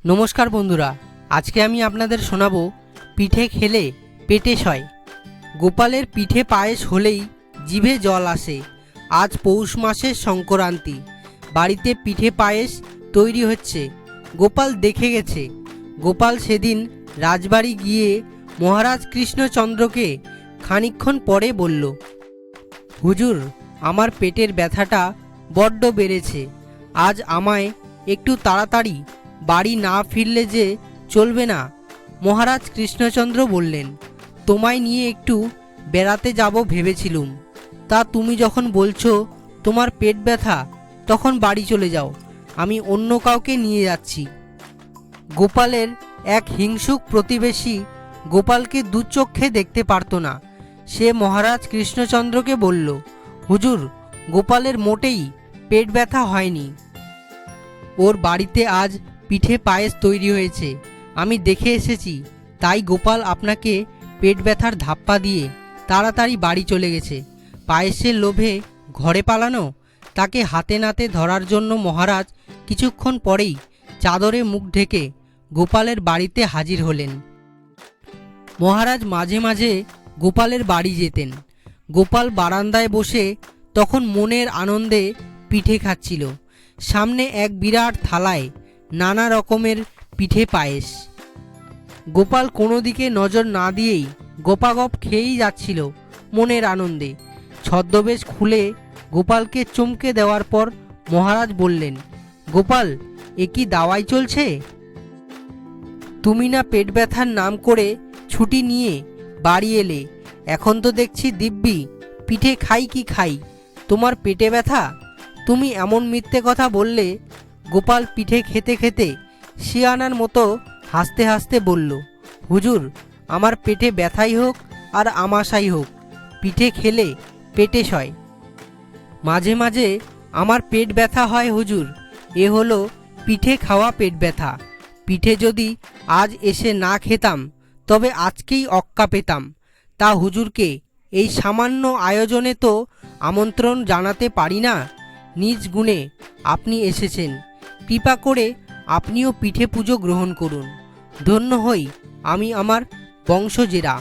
নমস্কার বন্ধুরা, আজকে আমি আপনাদের শোনাবো পিঠে খেলে পেটে সয়। গোপালের পিঠে পায়েস হলেই জিভে জল আসে। আজ পৌষ মাসের সংক্রান্তি, বাড়িতে পিঠে পায়েস তৈরি হচ্ছে। গোপাল দেখে গেছে। গোপাল সেদিন রাজবাড়ি গিয়ে মহারাজ কৃষ্ণচন্দ্রকে খানিকক্ষণ পরে বলল, হুজুর, আমার পেটের ব্যথাটা বড্ড বেড়েছে। আজ আমায় একটু তাড়াতাড়ি বাড়ি না ফিরলে যে চলবে না। মহারাজ কৃষ্ণচন্দ্র বললেন, তোমায় নিয়ে একটু বেড়াতে যাব ভেবেছিলুম, তা তুমি যখন বলছো তোমার পেট ব্যথা, তখন বাড়ি চলে যাও, আমি অন্য কাউকে নিয়ে যাচ্ছি। গোপালের এক হিংসুক প্রতিবেশী গোপালকে দুচক্ষে দেখতে পারত না। সে মহারাজ কৃষ্ণচন্দ্রকে বলল, হুজুর, গোপালের মোটেই পেট ব্যথা হয়নি। ওর বাড়িতে আজ পিঠে পায়েস তৈরি হয়েছে, আমি দেখে এসেছি। তাই গোপাল আপনাকে পেট ব্যথার ধাপ্পা দিয়ে তাড়াতাড়ি বাড়ি চলে গেছে। পায়েসের লোভে ঘরে পালানো? তাকে হাতে নাতে ধরার জন্য মহারাজ কিছুক্ষণ পরেই চাদরে মুখ ঢেকে গোপালের বাড়িতে হাজির হলেন। মহারাজ মাঝে মাঝে গোপালের বাড়ি যেতেন। গোপাল বারান্দায় বসে তখন মনের আনন্দে পিঠে খাচ্ছিল। সামনে এক বিরাট থালায় নানা রকমের পিঠে পায়েস। গোপাল কোনো দিকে নজর না দিয়েই গোপাগপ খেয়েই যাচ্ছিল মনের আনন্দে। ছদ্মবেশ খুলে গোপালকে চমকে দেওয়ার পর মহারাজ বললেন, গোপাল, এ কি দাওয়াই চলছে? তুমি না পেট ব্যথার নাম করে ছুটি নিয়ে বাড়ি এলে, এখন তো দেখছি দিব্যি পিঠে খাই কি খাই, তোমার পেটে ব্যথা? তুমি এমন মিথ্যে কথা বললে। গোপাল পিঠে খেতে খেতে শিয়ানার মতো হাসতে হাসতে বলল, হুজুর, আমার পেটে ব্যথাই হোক আর আমাশাই হোক, পিঠে খেলে পেটে সয়। মাঝে মাঝে আমার পেট ব্যথা হয় হুজুর, এ হলো পিঠে খাওয়া পেট ব্যথা। পিঠে যদি আজ এসে না খেতাম তবে আজকেই অক্কা পেতাম। তা হুজুরকে এই সামান্য আয়োজনে তো আমন্ত্রণ জানাতে পারি না। নিজ গুণে আপনি এসেছেন, কৃপা করে আপনিও পিঠে পুজো গ্রহণ করুন। ধন্য হই আমি আমার বংশজেরা।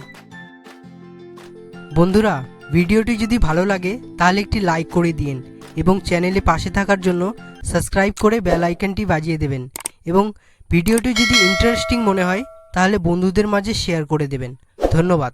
বন্ধুরা, ভিডিওটি যদি ভালো লাগে তাহলে একটি লাইক করে দিন এবং চ্যানেলে পাশে থাকার জন্য সাবস্ক্রাইব করে বেল আইকনটি বাজিয়ে দেবেন এবং ভিডিওটি যদি ইন্টারেস্টিং মনে হয় তাহলে বন্ধুদের মাঝে শেয়ার করে দেবেন। ধন্যবাদ।